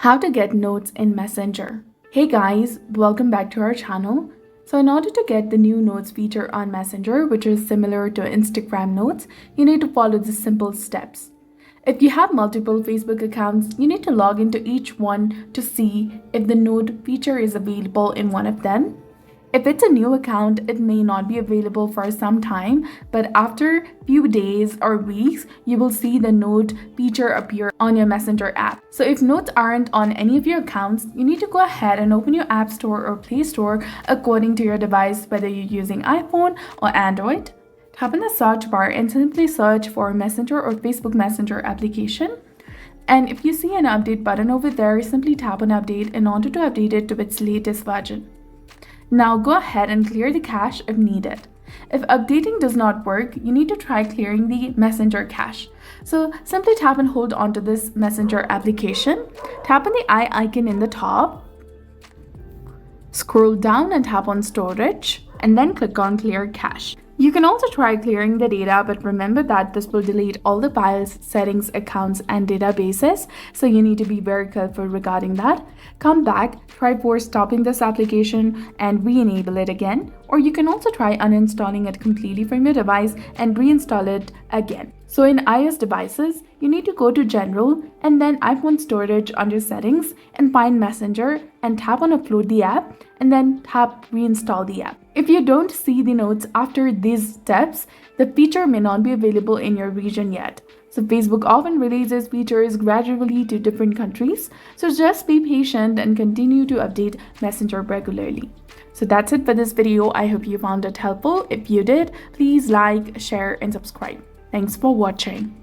How to get notes in Messenger. Hey guys, welcome back to our channel. So in order to get the new notes feature on Messenger, which is similar to Instagram notes, you need to follow the simple steps. If you have multiple Facebook accounts, you need to log into each one to see if the note feature is available in one of them. If it's a new account, it may not be available for some time, but after few days or weeks, you will see the note feature appear on your Messenger app. So if notes aren't on any of your accounts, you need to go ahead and open your App Store or Play Store according to your device, whether you're using iPhone or Android. Tap in the search bar and simply search for Messenger or Facebook Messenger application. And if you see an update button over there, simply tap on update in order to update it to its latest version. Now go ahead and clear the cache if needed. If updating does not work, you need to try clearing the Messenger cache. So simply tap and hold onto this Messenger application. Tap on the eye icon in the top. Scroll down and tap on storage and then click on clear cache. You can also try clearing the data, but remember that this will delete all the files, settings, accounts, and databases, so you need to be very careful regarding that. Come back, try force stopping this application and re-enable it again, or you can also try uninstalling it completely from your device and reinstall it again. So in iOS devices, you need to go to General and then iPhone Storage under Settings and find Messenger and tap on Upload the app and then tap Reinstall the app. If you don't see the notes after these steps, the feature may not be available in your region yet. So Facebook often releases features gradually to different countries, so just be patient and continue to update Messenger regularly. So that's it for this video. I hope you found it helpful. If you did, please like, share, and subscribe. Thanks for watching.